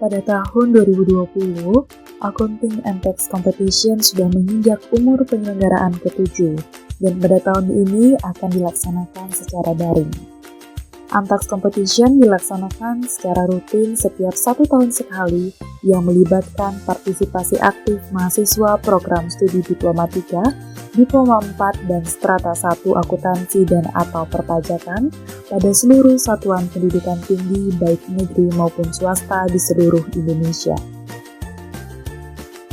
Pada tahun 2020, Accounting and Tax Competition sudah menginjak umur penyelenggaraan ke-7 dan pada tahun ini akan dilaksanakan secara daring. Antax Competition dilaksanakan secara rutin setiap 1 tahun sekali yang melibatkan partisipasi aktif mahasiswa program studi Diploma 3, Diploma 4, dan Strata 1 Akuntansi dan atau Perpajakan pada seluruh satuan pendidikan tinggi baik negeri maupun swasta di seluruh Indonesia.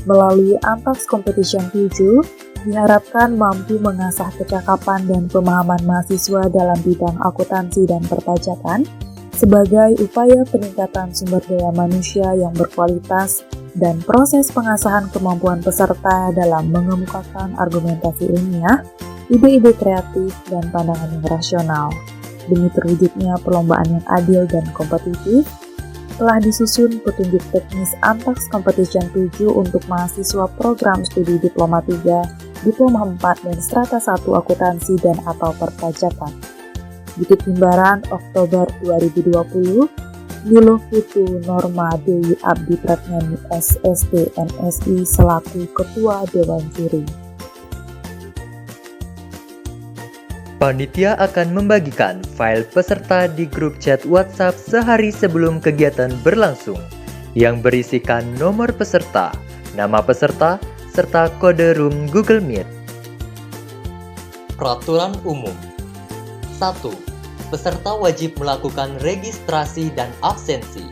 Melalui Antax Competition 7, diharapkan mampu mengasah kecakapan dan pemahaman mahasiswa dalam bidang akuntansi dan perpajakan sebagai upaya peningkatan sumber daya manusia yang berkualitas dan proses pengasahan kemampuan peserta dalam mengemukakan argumentasi ilmiah, ide-ide kreatif, dan pandangan yang rasional. Demi terwujudnya perlombaan yang adil dan kompetitif, telah disusun petunjuk teknis Antax Competition 7 untuk mahasiswa program studi Diploma 3, Diploma 4, dan Strata 1 Akuntansi dan atau Perpajakan. Bukit Himbaran, Oktober 2020, Nilo Putu Norma Dewi Abdi Pratnyani SSD MSI selaku Ketua Dewan Juri. Panitia akan membagikan file peserta di grup chat WhatsApp sehari sebelum kegiatan berlangsung yang berisikan nomor peserta, nama peserta, serta kode room Google Meet. Peraturan Umum 1. Peserta wajib melakukan registrasi dan absensi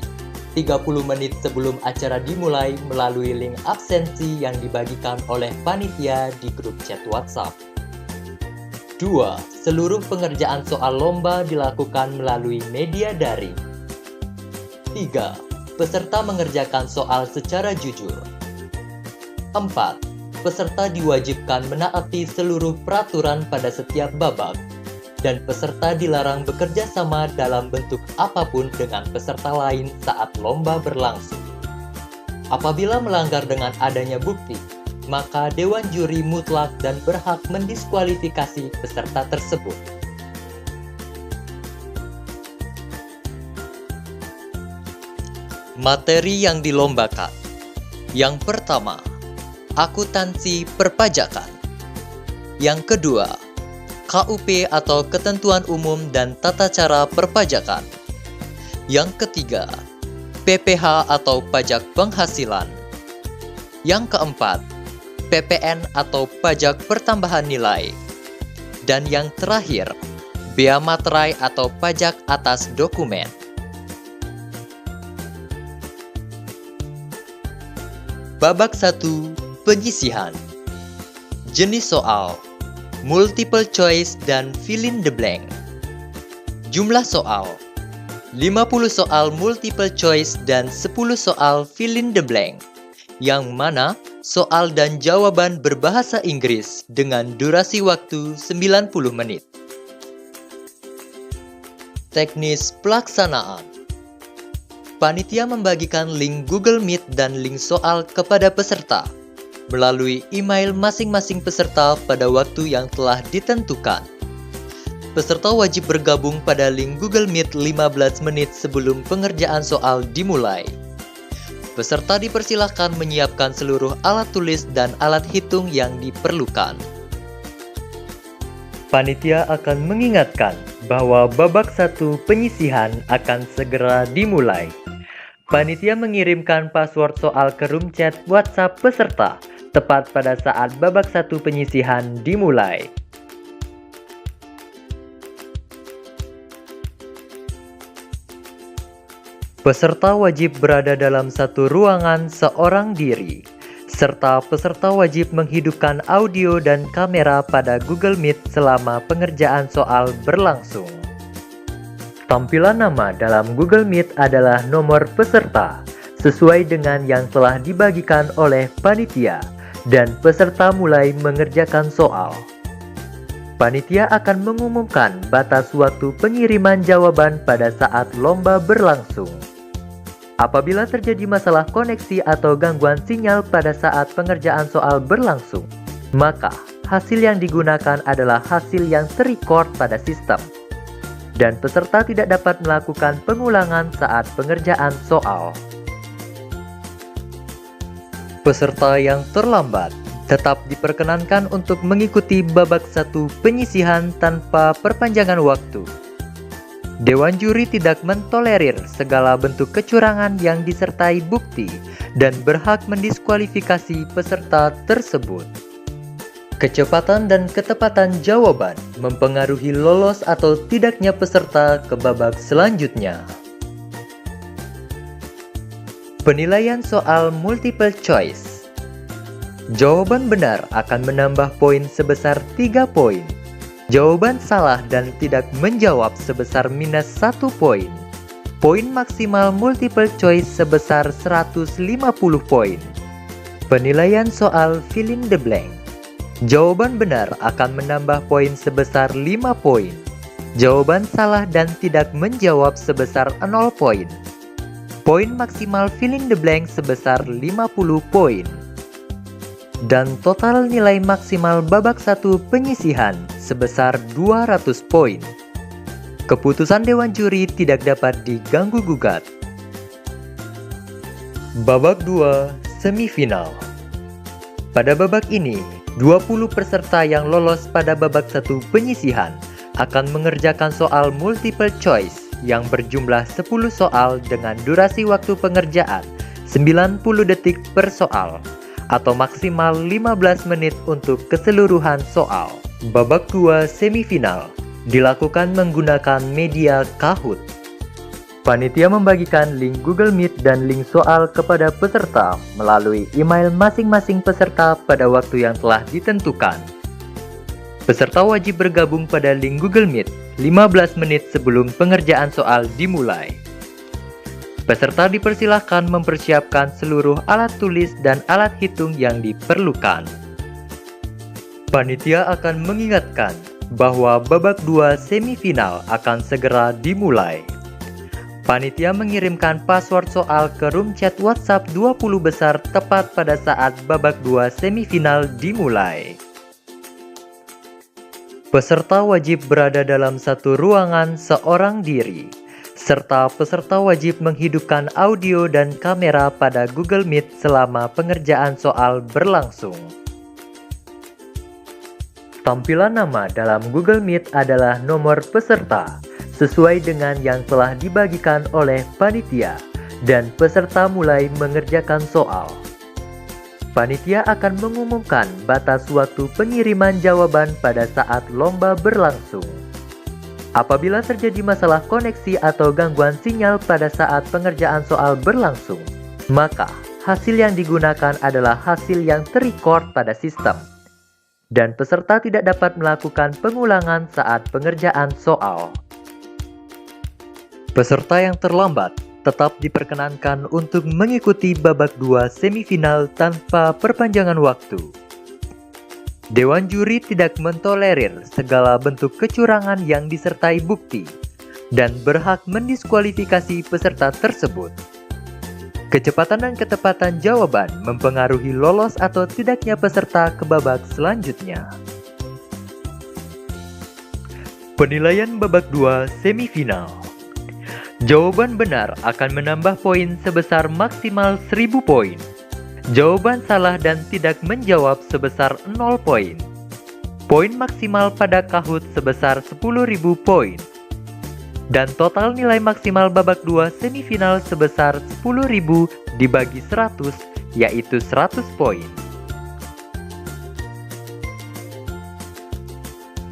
30 menit sebelum acara dimulai melalui link absensi yang dibagikan oleh panitia di grup chat WhatsApp. 2. Seluruh pengerjaan soal lomba dilakukan melalui media daring. 3. Peserta mengerjakan soal secara jujur. 4. Peserta diwajibkan menaati seluruh peraturan pada setiap babak, dan peserta dilarang bekerja sama dalam bentuk apapun dengan peserta lain saat lomba berlangsung. Apabila melanggar dengan adanya bukti, maka Dewan Juri mutlak dan berhak mendiskualifikasi peserta tersebut. Materi yang dilombakan. Yang pertama, akuntansi perpajakan. Yang kedua, KUP atau Ketentuan Umum dan Tata Cara Perpajakan. Yang ketiga, PPH atau Pajak Penghasilan. Yang keempat, PPN atau Pajak Pertambahan Nilai. Dan yang terakhir, Bea Materai atau Pajak atas Dokumen. Babak 1, Penyisihan. Jenis soal multiple choice dan fill in the blank. Jumlah soal 50 soal multiple choice dan 10 soal fill in the blank, yang mana soal dan jawaban berbahasa Inggris dengan durasi waktu 90 menit. Teknis pelaksanaan. Panitia membagikan link Google Meet dan link soal kepada peserta melalui email masing-masing peserta pada waktu yang telah ditentukan. Peserta wajib bergabung pada link Google Meet 15 menit sebelum pengerjaan soal dimulai. Peserta dipersilahkan menyiapkan seluruh alat tulis dan alat hitung yang diperlukan. Panitia akan mengingatkan bahwa babak 1 penyisihan akan segera dimulai. Panitia mengirimkan password soal ke room chat WhatsApp peserta tepat pada saat babak 1 penyisihan dimulai. Peserta wajib berada dalam satu ruangan seorang diri, serta peserta wajib menghidupkan audio dan kamera pada Google Meet selama pengerjaan soal berlangsung. Tampilan nama dalam Google Meet adalah nomor peserta, sesuai dengan yang telah dibagikan oleh panitia, dan peserta mulai mengerjakan soal. Panitia akan mengumumkan batas waktu pengiriman jawaban pada saat lomba berlangsung. Apabila terjadi masalah koneksi atau gangguan sinyal pada saat pengerjaan soal berlangsung, maka hasil yang digunakan adalah hasil yang terrecord pada sistem, dan peserta tidak dapat melakukan pengulangan saat pengerjaan soal. Peserta yang terlambat tetap diperkenankan untuk mengikuti babak 1 penyisihan tanpa perpanjangan waktu. Dewan juri tidak mentolerir segala bentuk kecurangan yang disertai bukti dan berhak mendiskualifikasi peserta tersebut. Kecepatan dan ketepatan jawaban mempengaruhi lolos atau tidaknya peserta ke babak selanjutnya. Penilaian soal multiple choice. Jawaban benar akan menambah poin sebesar 3 poin. Jawaban salah dan tidak menjawab sebesar minus 1 poin. Poin maksimal multiple choice sebesar 150 poin. Penilaian soal fill in the blank. Jawaban benar akan menambah poin sebesar 5 poin. Jawaban salah dan tidak menjawab sebesar 0 poin. Poin maksimal fill in the blank sebesar 50 poin. Dan total nilai maksimal babak 1 penyisihan sebesar 200 poin. Keputusan Dewan Juri tidak dapat diganggu-gugat. Babak 2 semifinal. Pada babak ini, 20 peserta yang lolos pada babak 1 penyisihan akan mengerjakan soal multiple choice yang berjumlah 10 soal dengan durasi waktu pengerjaan 90 detik per soal atau maksimal 15 menit untuk keseluruhan soal. Babak 2 semifinal dilakukan menggunakan media Kahoot. Panitia membagikan link Google Meet dan link soal kepada peserta melalui email masing-masing peserta pada waktu yang telah ditentukan. Peserta wajib bergabung pada link Google Meet 15 menit sebelum pengerjaan soal dimulai. Peserta dipersilahkan mempersiapkan seluruh alat tulis dan alat hitung yang diperlukan. Panitia akan mengingatkan bahwa babak 2 semifinal akan segera dimulai. Panitia mengirimkan password soal ke room chat WhatsApp 20 besar tepat pada saat babak 2 semifinal dimulai. Peserta wajib berada dalam satu ruangan seorang diri, serta peserta wajib menghidupkan audio dan kamera pada Google Meet selama pengerjaan soal berlangsung. Tampilan nama dalam Google Meet adalah nomor peserta, sesuai dengan yang telah dibagikan oleh panitia, dan peserta mulai mengerjakan soal. Panitia akan mengumumkan batas waktu pengiriman jawaban pada saat lomba berlangsung. Apabila terjadi masalah koneksi atau gangguan sinyal pada saat pengerjaan soal berlangsung, maka hasil yang digunakan adalah hasil yang terrecord pada sistem, dan peserta tidak dapat melakukan pengulangan saat pengerjaan soal. Peserta yang terlambat tetap diperkenankan untuk mengikuti babak 2 semifinal tanpa perpanjangan waktu. Dewan juri tidak mentolerir segala bentuk kecurangan yang disertai bukti dan berhak mendiskualifikasi peserta tersebut. Kecepatan dan ketepatan jawaban mempengaruhi lolos atau tidaknya peserta ke babak selanjutnya. Penilaian babak 2 semifinal. Jawaban benar akan menambah poin sebesar maksimal 1000 poin. Jawaban salah dan tidak menjawab sebesar 0 poin. Poin maksimal pada Kahoot sebesar 10.000 poin. Dan total nilai maksimal babak 2 semifinal sebesar 10.000 dibagi 100, yaitu 100 poin.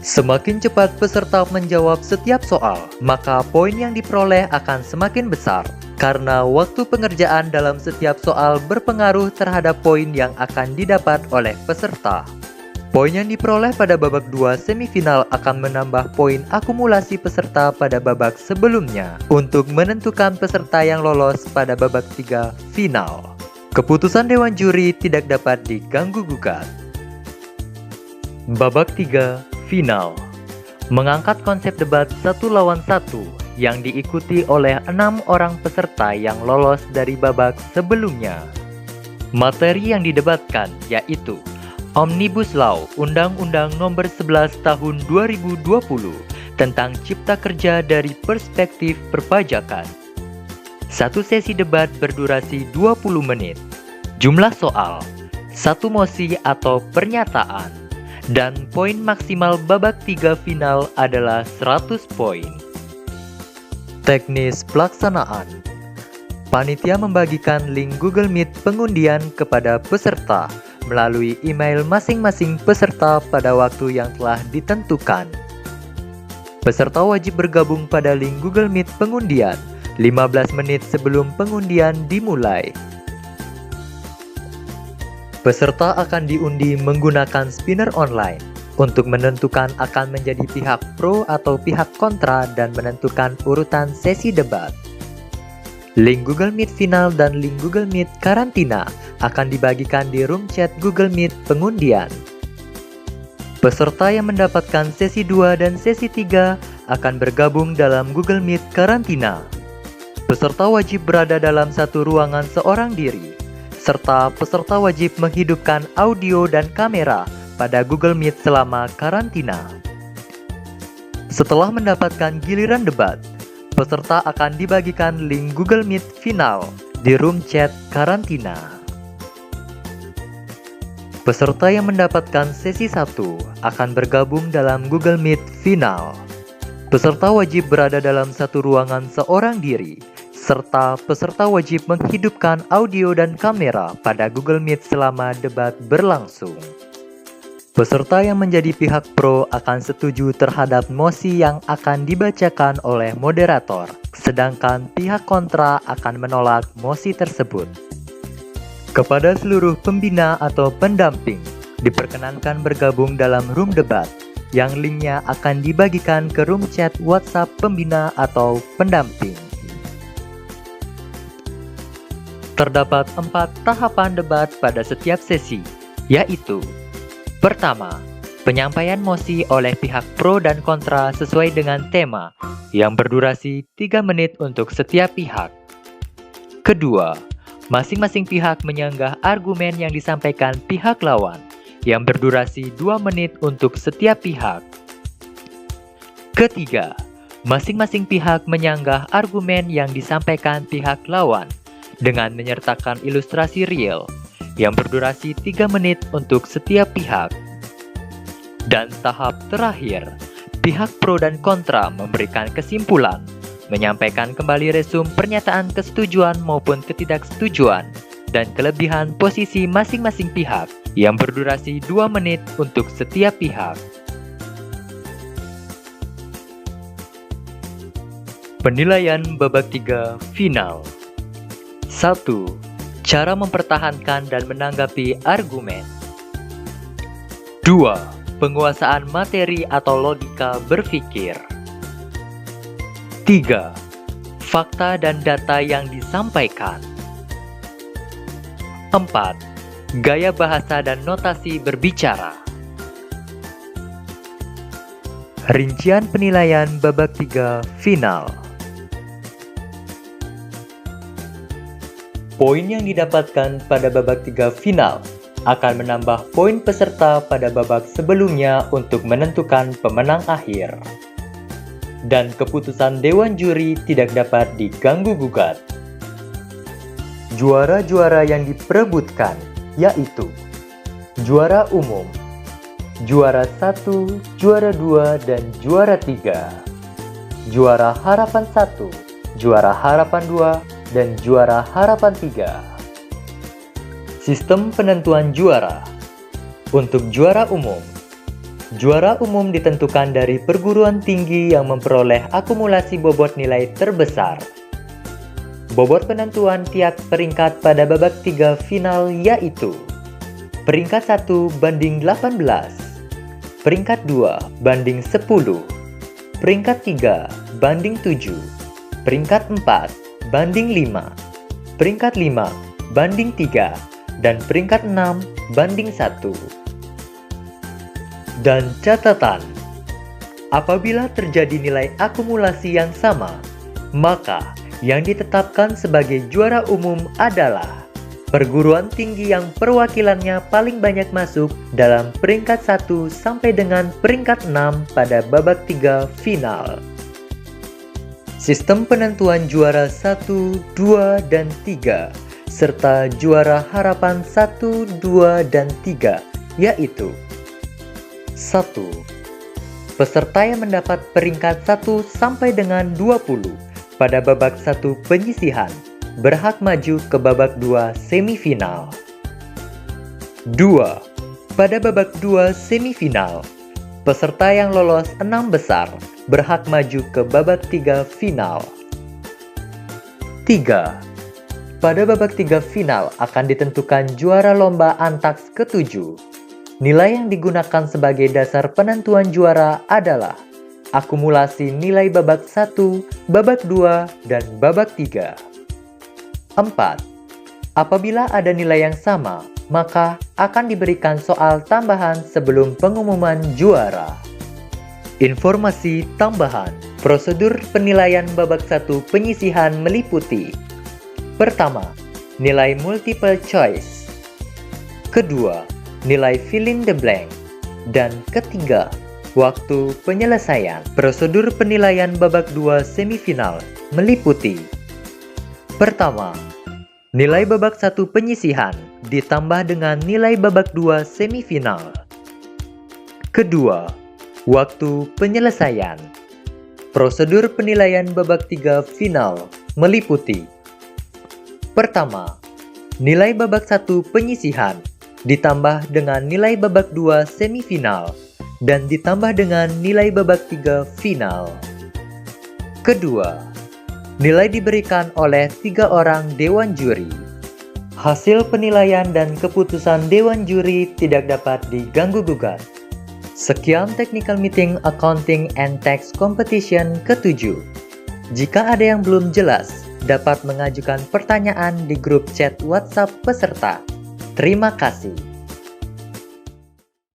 Semakin cepat peserta menjawab setiap soal, maka poin yang diperoleh akan semakin besar, karena waktu pengerjaan dalam setiap soal berpengaruh terhadap poin yang akan didapat oleh peserta. Poin yang diperoleh pada babak 2 semifinal akan menambah poin akumulasi peserta pada babak sebelumnya untuk menentukan peserta yang lolos pada babak 3 final. Keputusan Dewan Juri tidak dapat diganggu-gugat. Babak 3 final mengangkat konsep debat 1 lawan 1 yang diikuti oleh 6 orang peserta yang lolos dari babak sebelumnya. Materi yang didebatkan yaitu Omnibus Law Undang-Undang Nomor 11 Tahun 2020 tentang Cipta Kerja dari Perspektif Perpajakan. Satu sesi debat berdurasi 20 menit. jumlah soal, 1 mosi atau pernyataan, dan poin maksimal babak 3 final adalah 100 poin. Teknis pelaksanaan. Panitia membagikan link Google Meet pengundian kepada peserta melalui email masing-masing peserta pada waktu yang telah ditentukan. Peserta wajib bergabung pada link Google Meet pengundian 15 menit sebelum pengundian dimulai. Peserta akan diundi menggunakan spinner online untuk menentukan akan menjadi pihak pro atau pihak kontra dan menentukan urutan sesi debat. Link Google Meet final dan link Google Meet karantina akan dibagikan di room chat Google Meet pengundian. Peserta yang mendapatkan sesi 2 dan sesi 3 akan bergabung dalam Google Meet karantina. Peserta wajib berada dalam satu ruangan seorang diri, serta peserta wajib menghidupkan audio dan kamera pada Google Meet selama karantina. Setelah mendapatkan giliran debat, peserta akan dibagikan link Google Meet final di room chat karantina. Peserta yang mendapatkan sesi 1 akan bergabung dalam Google Meet final. Peserta wajib berada dalam satu ruangan seorang diri, serta peserta wajib menghidupkan audio dan kamera pada Google Meet selama debat berlangsung. Peserta yang menjadi pihak pro akan setuju terhadap mosi yang akan dibacakan oleh moderator, sedangkan pihak kontra akan menolak mosi tersebut. Kepada seluruh pembina atau pendamping, diperkenankan bergabung dalam room debat, yang linknya akan dibagikan ke room chat WhatsApp pembina atau pendamping. Terdapat 4 tahapan debat pada setiap sesi, yaitu: pertama, penyampaian mosi oleh pihak pro dan kontra sesuai dengan tema yang berdurasi 3 menit untuk setiap pihak. Kedua, masing-masing pihak menyanggah argumen yang disampaikan pihak lawan yang berdurasi 2 menit untuk setiap pihak. Ketiga, masing-masing pihak menyanggah argumen yang disampaikan pihak lawan dengan menyertakan ilustrasi real yang berdurasi 3 menit untuk setiap pihak. Dan tahap terakhir, pihak pro dan kontra memberikan kesimpulan, menyampaikan kembali resum pernyataan kesetujuan maupun ketidaksetujuan, dan kelebihan posisi masing-masing pihak yang berdurasi 2 menit untuk setiap pihak. Penilaian babak 3 final. 1. Cara mempertahankan dan menanggapi argumen. 2. Penguasaan materi atau logika berpikir. 3. Fakta dan data yang disampaikan. 4. Gaya bahasa dan notasi berbicara. Rincian penilaian babak 3 final. Poin yang didapatkan pada babak 3 final akan menambah poin peserta pada babak sebelumnya untuk menentukan pemenang akhir. Dan keputusan Dewan Juri tidak dapat diganggu-gugat. Juara-juara yang diperebutkan yaitu juara umum, juara 1, juara 2, dan juara 3. Juara harapan 1, juara harapan 2, dan juara harapan 3. Sistem penentuan juara. Untuk juara umum ditentukan dari perguruan tinggi yang memperoleh akumulasi bobot nilai terbesar. Bobot penentuan tiap peringkat pada babak 3 final yaitu: peringkat 1 banding 18, peringkat 2 banding 10, peringkat 3 banding 7, peringkat 4 banding 5, peringkat 5 banding 3, dan peringkat 6 banding 1. Dan catatan, apabila terjadi nilai akumulasi yang sama, maka yang ditetapkan sebagai juara umum adalah perguruan tinggi yang perwakilannya paling banyak masuk dalam peringkat 1 sampai dengan peringkat 6 pada babak 3 final. Sistem penentuan juara 1, 2, dan 3 serta juara harapan 1, 2, dan 3, yaitu 1. Peserta yang mendapat peringkat 1 sampai dengan 20 pada babak 1 penyisihan berhak maju ke babak 2 semifinal. 2. Pada babak 2 semifinal, peserta yang lolos 6 besar berhak maju ke babak 3 final. 3. Pada babak 3 final akan ditentukan juara lomba Antax ke-7. Nilai yang digunakan sebagai dasar penentuan juara adalah akumulasi nilai babak 1, babak 2, dan babak 3. 4. Apabila ada nilai yang sama, maka akan diberikan soal tambahan sebelum pengumuman juara. Informasi tambahan. Prosedur penilaian babak 1 penyisihan meliputi: pertama, nilai multiple choice. Kedua, nilai fill in the blank. Dan ketiga, waktu penyelesaian. Prosedur penilaian babak 2 semifinal meliputi: pertama, nilai babak 1 penyisihan ditambah dengan nilai babak 2 semifinal. Kedua, waktu penyelesaian. Prosedur penilaian babak 3 final meliputi: pertama, nilai babak 1 penyisihan ditambah dengan nilai babak 2 semifinal dan ditambah dengan nilai babak 3 final. Kedua, nilai diberikan oleh 3 orang dewan juri. Hasil penilaian dan keputusan dewan juri tidak dapat diganggu-gugat. Sekian Technical Meeting Accounting and Tax Competition ke-7. Jika ada yang belum jelas, dapat mengajukan pertanyaan di grup chat WhatsApp peserta. Terima kasih.